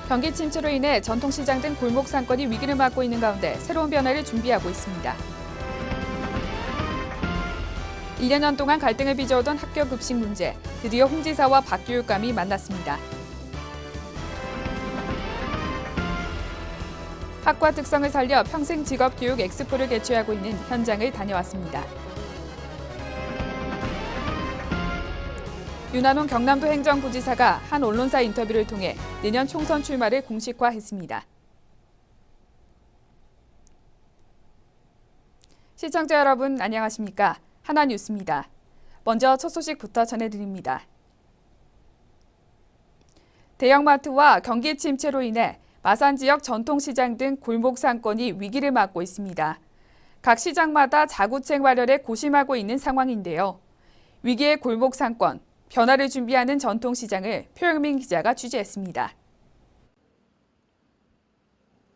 경기 침체로 인해 전통시장 등 골목 상권이 위기를 맞고 있는 가운데 새로운 변화를 준비하고 있습니다. 1년 동안 갈등을 빚어오던 학교 급식 문제, 드디어 홍 지사와 박 교육감이 만났습니다. 학과 특성을 살려 평생 직업교육 엑스포를 개최하고 있는 현장을 다녀왔습니다. 윤한홍 경남도 행정부지사가 한 언론사 인터뷰를 통해 내년 총선 출마를 공식화했습니다. 시청자 여러분 안녕하십니까? 하나뉴스입니다. 먼저 첫 소식부터 전해드립니다. 대형마트와 경기 침체로 인해 마산 지역 전통시장 등 골목 상권이 위기를 맞고 있습니다. 각 시장마다 자구책 마련에 고심하고 있는 상황인데요. 위기의 골목 상권, 변화를 준비하는 전통시장을 표영민 기자가 취재했습니다.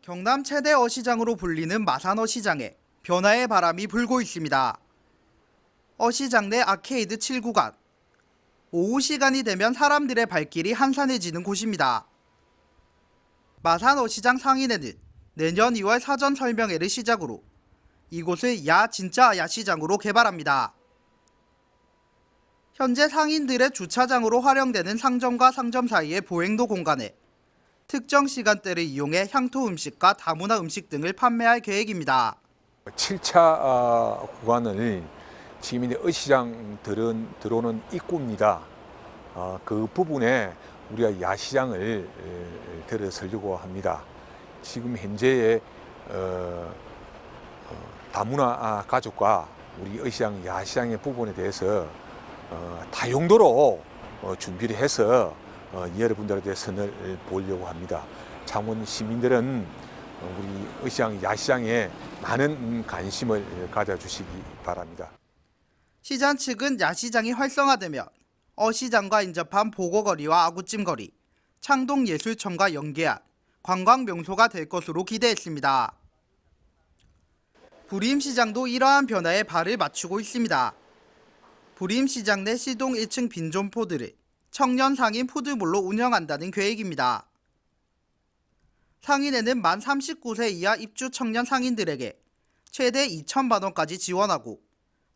경남 최대 어시장으로 불리는 마산 어시장에 변화의 바람이 불고 있습니다. 어시장 내 아케이드 7구간. 오후 시간이 되면 사람들의 발길이 한산해지는 곳입니다. 마산 어시장 상인에는 내년 2월 사전 설명회를 시작으로 이곳을 야 진짜 야시장으로 개발합니다. 현재 상인들의 주차장으로 활용되는 상점과 상점 사이의 보행도 공간에 특정 시간대를 이용해 향토 음식과 다문화 음식 등을 판매할 계획입니다. 7차 구간을 지금 이제 어시장 들어오는 입구입니다. 그 부분에 우리가 야시장을 들어서려고 합니다. 지금 현재의 다문화 가족과 우리 어시장 야시장의 부분에 대해서 다용도로 준비를 해서 여러분들한테 선을 보려고 합니다. 창원 시민들은 우리 어시장 야시장에 많은 관심을 가져주시기 바랍니다. 시장 측은 야시장이 활성화되면 어시장과 인접한 보고거리와 아구찜거리, 창동예술청과 연계한 관광명소가 될 것으로 기대했습니다. 부림시장도 이러한 변화에 발을 맞추고 있습니다. 부림시장 내 시동 1층 빈존포들을 청년 상인 푸드몰로 운영한다는 계획입니다. 상인에는 만 39세 이하 입주 청년 상인들에게 최대 2,000만 원까지 지원하고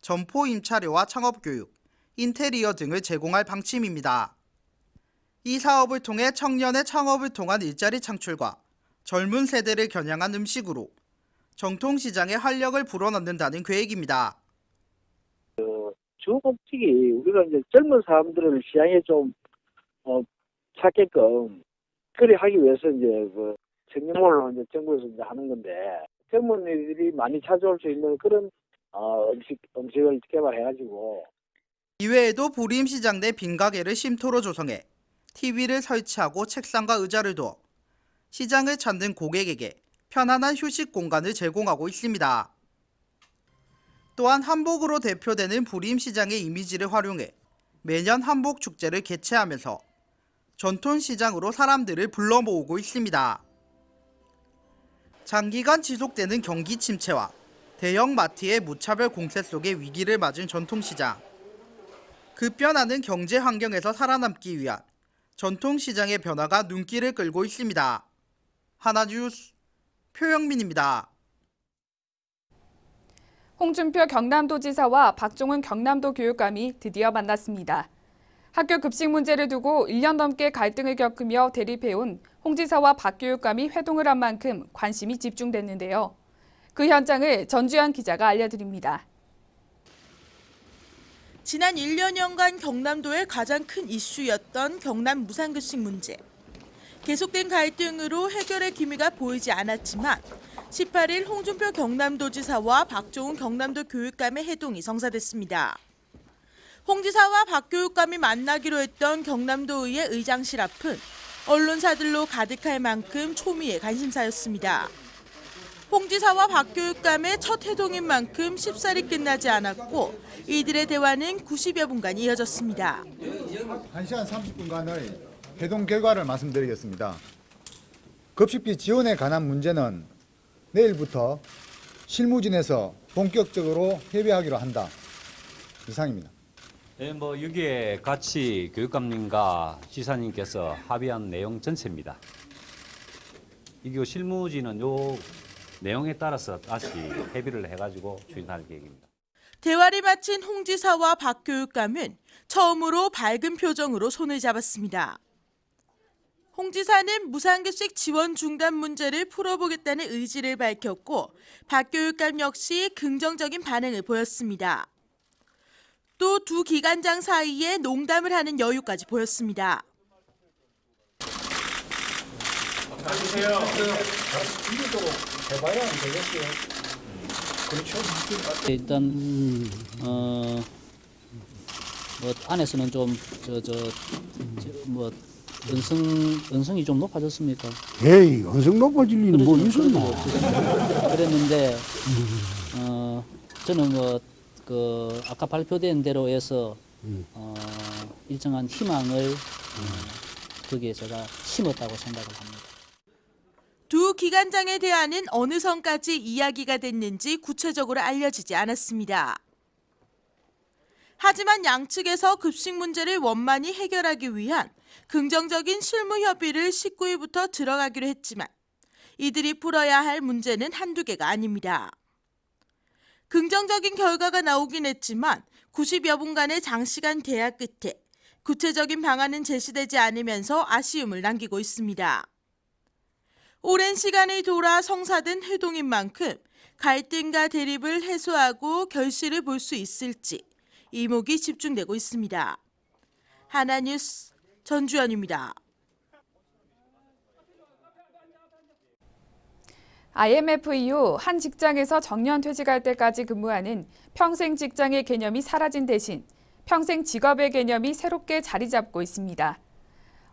점포 임차료와 창업교육, 인테리어 등을 제공할 방침입니다. 이 사업을 통해 청년의 창업을 통한 일자리 창출과 젊은 세대를 겨냥한 음식으로 전통시장에 활력을 불어넣는다는 계획입니다. 주 목적이 우리가 이제 젊은 사람들을 시장에 좀 찾게끔 그리 하기 위해서 이제 청년몰로 이제 정부에서 이제 하는 건데 젊은이들이 많이 찾아올 수 있는 그런 음식을 개발해가지고. 이외에도 부림시장 내 빈가게를 쉼터로 조성해 TV를 설치하고 책상과 의자를 두어 시장을 찾는 고객에게 편안한 휴식 공간을 제공하고 있습니다. 또한 한복으로 대표되는 부림시장의 이미지를 활용해 매년 한복축제를 개최하면서 전통시장으로 사람들을 불러 모으고 있습니다. 장기간 지속되는 경기 침체와 대형 마트의 무차별 공세 속에 위기를 맞은 전통시장. 급변하는 경제 환경에서 살아남기 위한 전통시장의 변화가 눈길을 끌고 있습니다. 하나뉴스 표영민입니다. 홍준표 경남도지사와 박종훈 경남도 교육감이 드디어 만났습니다. 학교 급식 문제를 두고 1년 넘게 갈등을 겪으며 대립해온 홍 지사와 박 교육감이 회동을 한 만큼 관심이 집중됐는데요. 그 현장을 전주현 기자가 알려드립니다. 지난 1년여간 경남도의 가장 큰 이슈였던 경남 무상급식 문제. 계속된 갈등으로 해결의 기미가 보이지 않았지만 18일 홍준표 경남도지사와 박종훈 경남도 교육감의 회동이 성사됐습니다. 홍 지사와 박 교육감이 만나기로 했던 경남도의회 의장실 앞은 언론사들로 가득할 만큼 초미의 관심사였습니다. 홍 지사와 박 교육감의 첫 회동인 만큼 쉽사리 끝나지 않았고 이들의 대화는 90여 분간 이어졌습니다. 1시간 30분간의 회동 결과를 말씀드리겠습니다. 급식비 지원에 관한 문제는 내일부터 실무진에서 본격적으로 협의하기로 한다. 이상입니다. 여기에 같이 교육감님과 지사님께서 합의한 내용 전체입니다. 이거 실무진은 요 내용에 따라서 다시 협의를 해가지고 추진할 계획입니다. 대화를 마친 홍 지사와 박 교육감은 처음으로 밝은 표정으로 손을 잡았습니다. 홍 지사는 무상급식 지원 중단 문제를 풀어보겠다는 의지를 밝혔고 박 교육감 역시 긍정적인 반응을 보였습니다. 또 두 기관장 사이에 농담을 하는 여유까지 보였습니다. 일단 뭐 안에서는 좀 뭐 언성이 좀 높아졌습니까? 에이, 언성 높아질 일은 뭐 있었나? 그랬는데 저는 뭐 그 아까 발표된 대로 해서 일정한 희망을 거기에 제가 심었다고 생각을 합니다. 두 기관장의 대화는 어느 선까지 이야기가 됐는지 구체적으로 알려지지 않았습니다. 하지만 양측에서 급식 문제를 원만히 해결하기 위한 긍정적인 실무 협의를 19일부터 들어가기로 했지만 이들이 풀어야 할 문제는 한두 개가 아닙니다. 긍정적인 결과가 나오긴 했지만 90여 분간의 장시간 대화 끝에 구체적인 방안은 제시되지 않으면서 아쉬움을 남기고 있습니다. 오랜 시간이 돌아 성사된 회동인 만큼 갈등과 대립을 해소하고 결실을 볼 수 있을지 이목이 집중되고 있습니다. 하나뉴스 전주연입니다. IMF 이후 한 직장에서 정년 퇴직할 때까지 근무하는 평생 직장의 개념이 사라진 대신 평생 직업의 개념이 새롭게 자리 잡고 있습니다.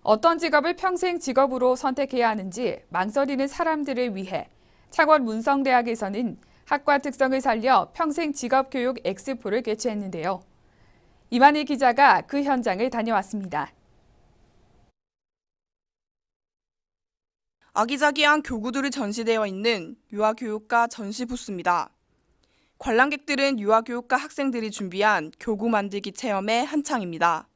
어떤 직업을 평생 직업으로 선택해야 하는지 망설이는 사람들을 위해 창원 문성대학에서는 학과 특성을 살려 평생 직업교육 엑스포를 개최했는데요. 이만희 기자가 그 현장을 다녀왔습니다. 아기자기한 교구들이 전시되어 있는 유아교육과 전시 부스입니다. 관람객들은 유아교육과 학생들이 준비한 교구 만들기 체험에 한창입니다.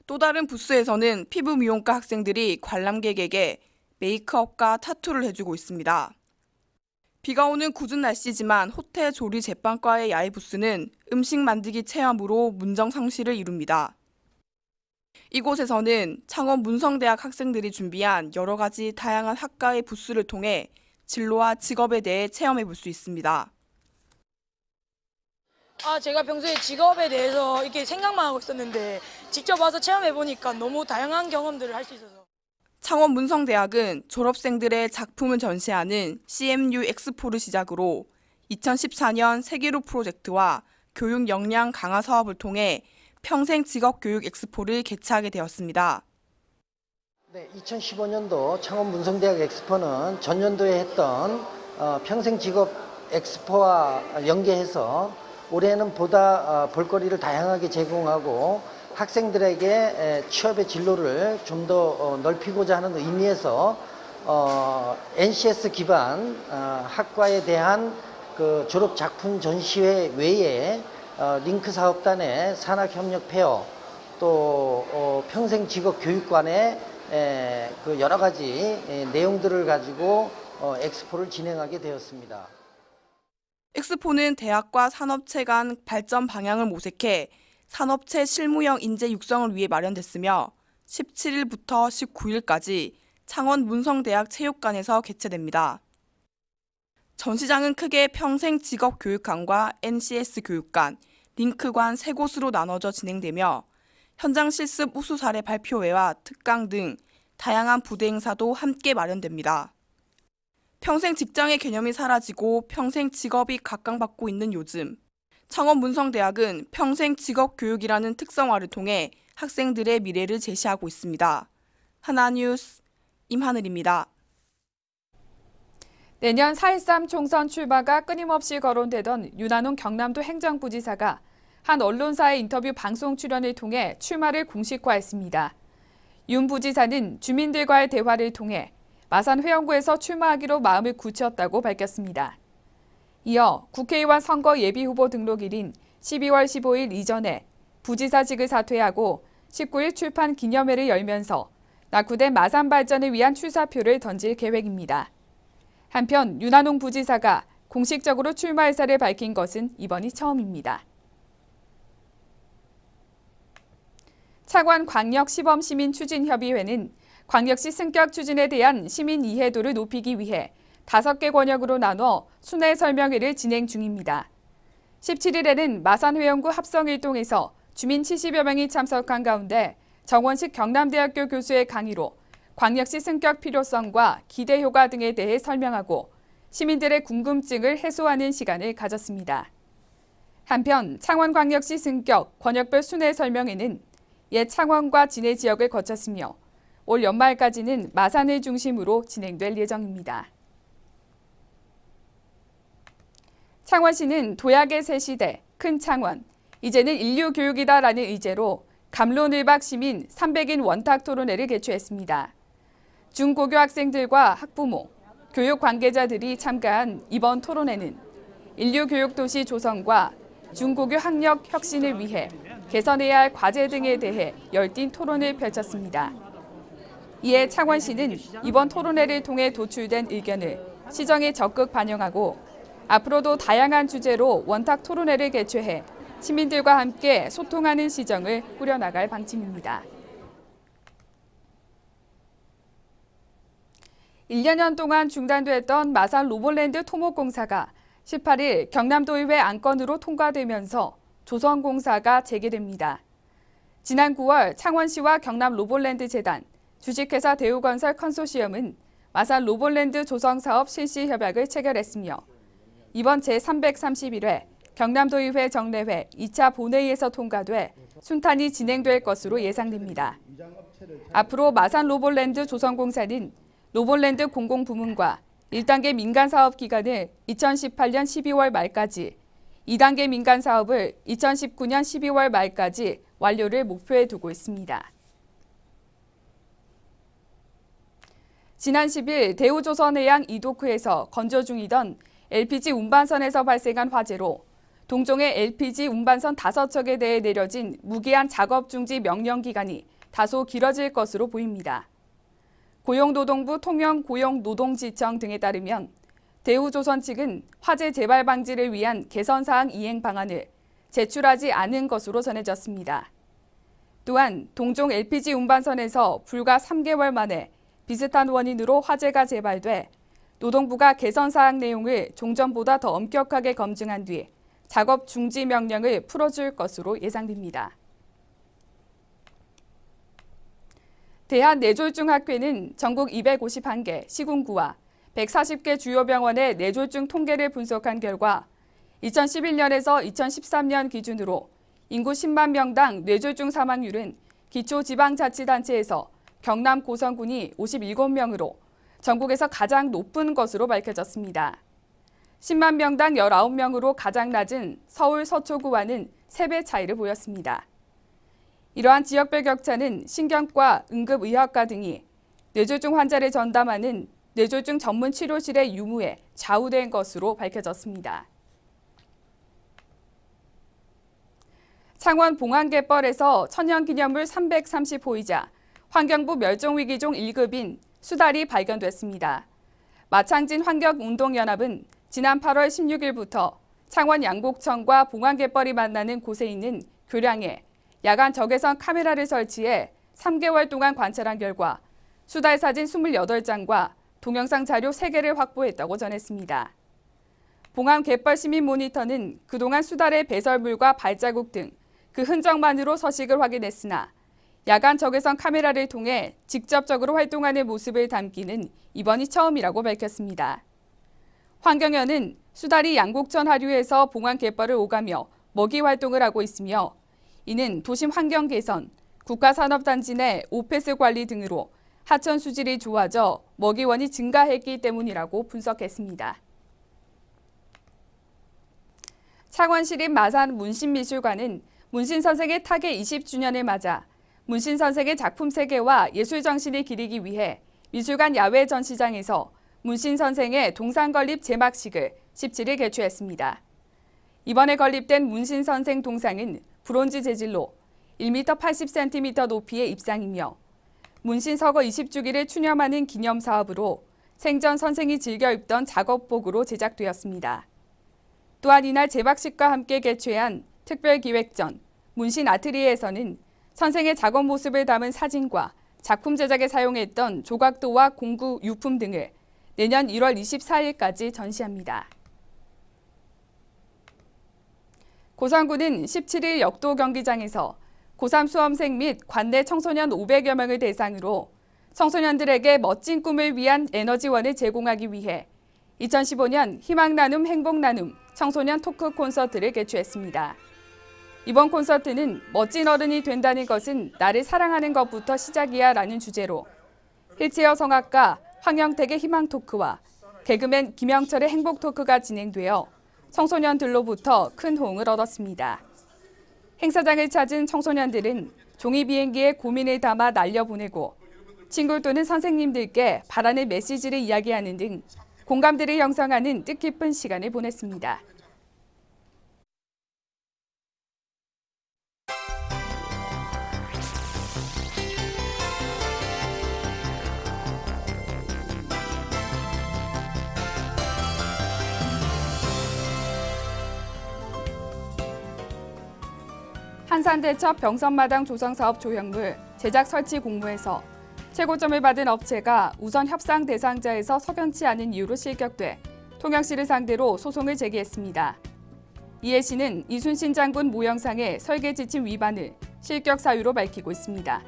또 다른 부스에서는 피부 미용과 학생들이 관람객에게 메이크업과 타투를 해주고 있습니다. 비가 오는 궂은 날씨지만 호텔 조리 제빵과의 야외 부스는 음식 만들기 체험으로 문정상시를 이룹니다. 이곳에서는 창원 문성대학 학생들이 준비한 여러 가지 다양한 학과의 부스를 통해 진로와 직업에 대해 체험해 볼 수 있습니다. 제가 평소에 직업에 대해서 이렇게 생각만 하고 있었는데 직접 와서 체험해 보니까 너무 다양한 경험들을 할 수 있어서. 창원 문성대학은 졸업생들의 작품을 전시하는 CMU 엑스포를 시작으로 2014년 세계로 프로젝트와 교육 역량 강화 사업을 통해 평생 직업교육 엑스포를 개최하게 되었습니다. 네, 2015년도 창원 문성대학 엑스포는 전년도에 했던 평생 직업 엑스포와 연계해서 올해는 보다 볼거리를 다양하게 제공하고 학생들에게 취업의 진로를 좀 더 넓히고자 하는 의미에서 NCS 기반 학과에 대한 그 졸업 작품 전시회 외에 링크 사업단의 산학협력 페어 또 평생 직업 교육관의 그 여러 가지 내용들을 가지고 엑스포를 진행하게 되었습니다. 엑스포는 대학과 산업체 간 발전 방향을 모색해 산업체 실무형 인재 육성을 위해 마련됐으며 17일부터 19일까지 창원 문성대학 체육관에서 개최됩니다. 전시장은 크게 평생 직업교육관과 NCS 교육관, 링크관 세 곳으로 나눠져 진행되며 현장 실습 우수 사례 발표회와 특강 등 다양한 부대 행사도 함께 마련됩니다. 평생 직장의 개념이 사라지고 평생 직업이 각광받고 있는 요즘, 창원 문성대학은 평생 직업교육이라는 특성화를 통해 학생들의 미래를 제시하고 있습니다. 하나뉴스 임하늘입니다. 내년 4.13 총선 출마가 끊임없이 거론되던 윤한홍 경남도 행정부지사가 한 언론사의 인터뷰 방송 출연을 통해 출마를 공식화했습니다. 윤 부지사는 주민들과의 대화를 통해 마산 회원구에서 출마하기로 마음을 굳혔다고 밝혔습니다. 이어 국회의원 선거 예비후보 등록일인 12월 15일 이전에 부지사직을 사퇴하고 19일 출판 기념회를 열면서 낙후된 마산 발전을 위한 출사표를 던질 계획입니다. 한편 윤한홍 부지사가 공식적으로 출마 의사를 밝힌 것은 이번이 처음입니다. 창원 광역시범시민추진협의회는 광역시 승격 추진에 대한 시민 이해도를 높이기 위해 5개 권역으로 나눠 순회 설명회를 진행 중입니다. 17일에는 마산회원구 합성일동에서 주민 70여 명이 참석한 가운데 정원식 경남대학교 교수의 강의로 광역시 승격 필요성과 기대 효과 등에 대해 설명하고 시민들의 궁금증을 해소하는 시간을 가졌습니다. 한편 창원광역시 승격 권역별 순회 설명회는 옛 창원과 진해 지역을 거쳤으며 올 연말까지는 마산을 중심으로 진행될 예정입니다. 창원시는 도약의 새 시대, 큰 창원, 이제는 인류 교육이다라는 의제로 감론을박 시민 300인 원탁 토론회를 개최했습니다. 중고교 학생들과 학부모, 교육 관계자들이 참가한 이번 토론회는 인류 교육 도시 조성과 중고교 학력 혁신을 위해 개선해야 할 과제 등에 대해 열띤 토론을 펼쳤습니다. 이에 창원시는 이번 토론회를 통해 도출된 의견을 시정에 적극 반영하고 앞으로도 다양한 주제로 원탁 토론회를 개최해 시민들과 함께 소통하는 시정을 꾸려나갈 방침입니다. 1년 동안 중단됐던 마산 로봇랜드 토목공사가 18일 경남도의회 안건으로 통과되면서 조성공사가 재개됩니다. 지난 9월 창원시와 경남 로봇랜드 재단, 주식회사 대우건설 컨소시엄은 마산 로봇랜드 조성사업 실시 협약을 체결했으며 이번 제331회 경남도의회 정례회 2차 본회의에서 통과돼 순탄히 진행될 것으로 예상됩니다. 앞으로 마산 로봇랜드 조성공사는 로봇랜드 공공부문과 1단계 민간사업 기간을 2018년 12월 말까지, 2단계 민간사업을 2019년 12월 말까지 완료를 목표에 두고 있습니다. 지난 10일 대우조선해양 이도크에서 건조 중이던 LPG 운반선에서 발생한 화재로 동종의 LPG 운반선 5척에 대해 내려진 무기한 작업 중지 명령 기간이 다소 길어질 것으로 보입니다. 고용노동부 통영고용노동지청 등에 따르면 대우조선 측은 화재 재발 방지를 위한 개선사항 이행 방안을 제출하지 않은 것으로 전해졌습니다. 또한 동종 LPG 운반선에서 불과 3개월 만에 비슷한 원인으로 화재가 재발돼 노동부가 개선사항 내용을 종전보다 더 엄격하게 검증한 뒤 작업 중지 명령을 풀어줄 것으로 예상됩니다. 대한뇌졸중학회는 전국 251개 시군구와 140개 주요 병원의 뇌졸중 통계를 분석한 결과 2011년에서 2013년 기준으로 인구 10만 명당 뇌졸중 사망률은 기초지방자치단체에서 경남 고성군이 57명으로 전국에서 가장 높은 것으로 밝혀졌습니다. 10만 명당 19명으로 가장 낮은 서울 서초구와는 3배 차이를 보였습니다. 이러한 지역별 격차는 신경과 응급의학과 등이 뇌졸중 환자를 전담하는 뇌졸중 전문 치료실의 유무에 좌우된 것으로 밝혀졌습니다. 창원 봉안갯벌에서 천연기념물 330호이자 환경부 멸종위기종 1급인 수달이 발견됐습니다. 마창진 환경운동연합은 지난 8월 16일부터 창원 양곡천과 봉안갯벌이 만나는 곳에 있는 교량에 야간 적외선 카메라를 설치해 3개월 동안 관찰한 결과 수달 사진 28장과 동영상 자료 3개를 확보했다고 전했습니다. 봉안갯벌 시민 모니터는 그동안 수달의 배설물과 발자국 등 그 흔적만으로 서식을 확인했으나 야간 적외선 카메라를 통해 직접적으로 활동하는 모습을 담기는 이번이 처음이라고 밝혔습니다. 환경연은 수달이 양곡천 하류에서 봉안갯벌을 오가며 먹이 활동을 하고 있으며 이는 도심 환경 개선, 국가산업단지 내 오폐수 관리 등으로 하천 수질이 좋아져 먹이원이 증가했기 때문이라고 분석했습니다. 창원시립 마산 문신미술관은 문신 선생의 타계 20주년을 맞아 문신 선생의 작품 세계와 예술 정신을 기리기 위해 미술관 야외 전시장에서 문신 선생의 동상 건립 제막식을 17일 개최했습니다. 이번에 건립된 문신 선생 동상은 브론즈 재질로 1m 80cm 높이의 입상이며 문신 서거 20주기를 추념하는 기념 사업으로 생전 선생이 즐겨 입던 작업복으로 제작되었습니다. 또한 이날 제박식과 함께 개최한 특별기획전 문신 아트리에에서는 선생의 작업 모습을 담은 사진과 작품 제작에 사용했던 조각도와 공구 유품 등을 내년 1월 24일까지 전시합니다. 고성군은 17일 역도 경기장에서 고3 수험생 및 관내 청소년 500여 명을 대상으로 청소년들에게 멋진 꿈을 위한 에너지원을 제공하기 위해 2015년 희망나눔 행복나눔 청소년 토크 콘서트를 개최했습니다. 이번 콘서트는 멋진 어른이 된다는 것은 나를 사랑하는 것부터 시작이야 라는 주제로 휠체어 성악가 황영택의 희망 토크와 개그맨 김영철의 행복 토크가 진행되어 청소년들로부터 큰 호응을 얻었습니다. 행사장을 찾은 청소년들은 종이 비행기에 고민을 담아 날려보내고 친구 또는 선생님들께 바라는 메시지를 이야기하는 등 공감대를 형성하는 뜻깊은 시간을 보냈습니다. 한산대첩 병선마당 조성사업 조형물 제작 설치 공모에서 최고점을 받은 업체가 우선 협상 대상자에서 석연치 않은 이유로 실격돼 통영시를 상대로 소송을 제기했습니다. 이해 시는 이순신 장군 모형상의 설계 지침 위반을 실격 사유로 밝히고 있습니다.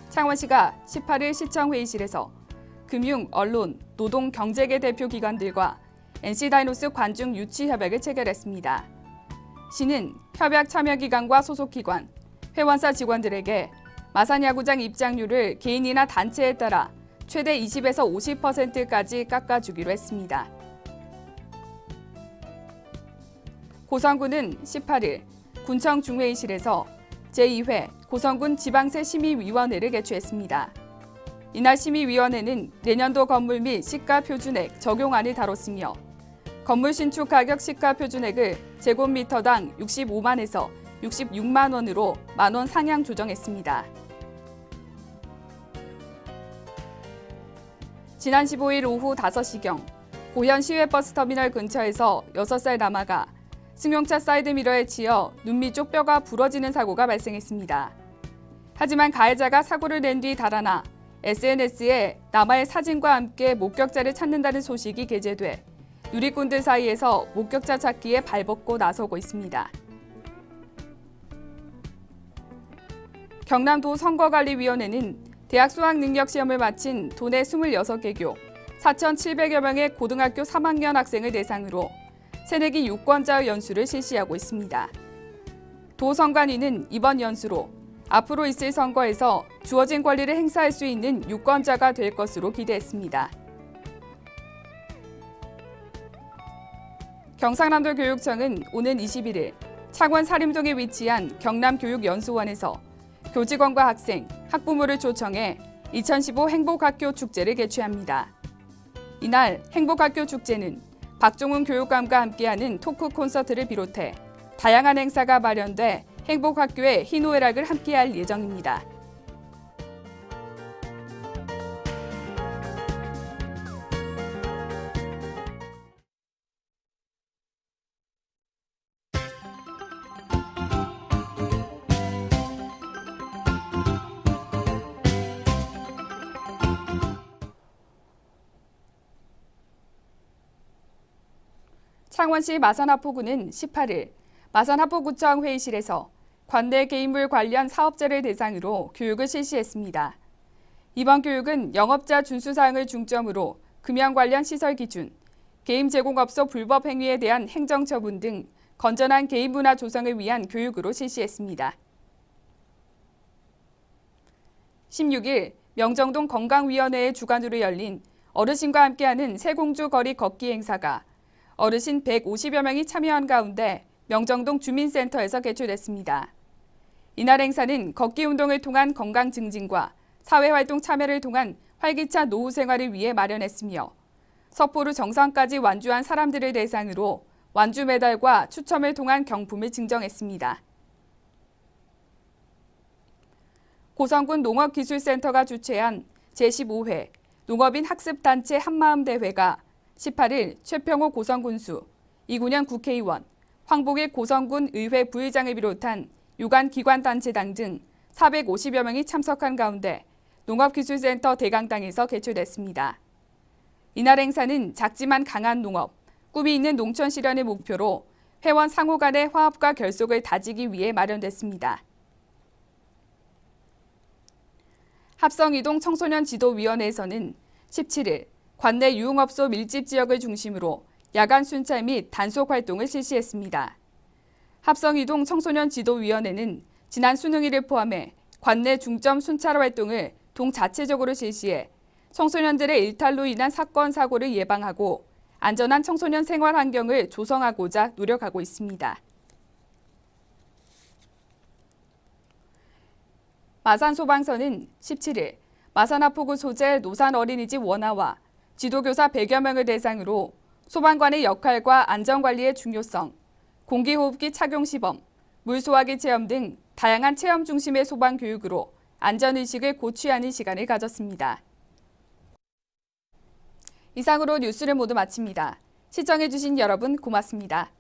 창원시가 18일 시청회의실에서 금융, 언론, 노동, 경제계 대표 기관들과 NC다이노스 관중 유치 협약을 체결했습니다. 시는 협약 참여기관과 소속기관, 회원사 직원들에게 마산야구장 입장료를 개인이나 단체에 따라 최대 20에서 50%까지 깎아주기로 했습니다. 고성군은 18일 군청 중회의실에서 제2회 고성군 지방세 심의위원회를 개최했습니다. 이날 심의위원회는 내년도 건물 및 시가 표준액 적용안을 다뤘으며 건물 신축 가격 시가 표준액을 제곱미터당 65만에서 66만 원으로 만원 상향 조정했습니다. 지난 15일 오후 5시경 고현 시외버스터미널 근처에서 6살 남아가 승용차 사이드미러에 치여 눈밑 쪽 뼈가 부러지는 사고가 발생했습니다. 하지만 가해자가 사고를 낸 뒤 달아나 SNS에 남아의 사진과 함께 목격자를 찾는다는 소식이 게재돼 누리꾼들 사이에서 목격자 찾기에 발벗고 나서고 있습니다. 경남도 선거관리위원회는 대학 수학능력시험을 마친 도내 26개교 4,700여 명의 고등학교 3학년 학생을 대상으로 새내기 유권자 연수를 실시하고 있습니다. 도 선관위는 이번 연수로 앞으로 있을 선거에서 주어진 권리를 행사할 수 있는 유권자가 될 것으로 기대했습니다. 경상남도 교육청은 오는 21일 창원 사림동에 위치한 경남교육연수원에서 교직원과 학생, 학부모를 초청해 2015 행복학교 축제를 개최합니다. 이날 행복학교 축제는 박종훈 교육감과 함께하는 토크 콘서트를 비롯해 다양한 행사가 마련돼 행복학교의 희노애락을 함께할 예정입니다. 창원시 마산하포구는 18일 마산하포구청 회의실에서 관내 개인물 관련 사업자를 대상으로 교육을 실시했습니다. 이번 교육은 영업자 준수사항을 중점으로 금연 관련 시설 기준, 게임 제공업소 불법 행위에 대한 행정처분 등 건전한 개인 문화 조성을 위한 교육으로 실시했습니다. 16일 명정동 건강위원회의 주관으로 열린 어르신과 함께하는 세공주 거리 걷기 행사가 어르신 150여 명이 참여한 가운데 명정동 주민센터에서 개최됐습니다. 이날 행사는 걷기 운동을 통한 건강 증진과 사회활동 참여를 통한 활기찬 노후 생활을 위해 마련했으며 석포로 정상까지 완주한 사람들을 대상으로 완주 메달과 추첨을 통한 경품을 증정했습니다. 고성군 농업기술센터가 주최한 제15회 농업인 학습단체 한마음대회가 18일 최평호 고성군수, 이군현 국회의원, 황복일 고성군 의회 부의장을 비롯한 유관 기관단체당 등 450여 명이 참석한 가운데 농업기술센터 대강당에서 개최됐습니다. 이날 행사는 작지만 강한 농업, 꿈이 있는 농촌 실현을 목표로 회원 상호 간의 화합과 결속을 다지기 위해 마련됐습니다. 합성이동 청소년 지도위원회에서는 17일 관내 유흥업소 밀집 지역을 중심으로 야간 순찰 및 단속 활동을 실시했습니다. 합성이동 청소년 지도위원회는 지난 수능일을 포함해 관내 중점 순찰 활동을 동자체적으로 실시해 청소년들의 일탈로 인한 사건, 사고를 예방하고 안전한 청소년 생활 환경을 조성하고자 노력하고 있습니다. 마산소방서는 17일 마산하포구 소재 노산어린이집 원아와 지도교사 100여 명을 대상으로 소방관의 역할과 안전관리의 중요성, 공기호흡기 착용 시범, 물소화기 체험 등 다양한 체험 중심의 소방 교육으로 안전의식을 고취하는 시간을 가졌습니다. 이상으로 뉴스를 모두 마칩니다. 시청해주신 여러분 고맙습니다.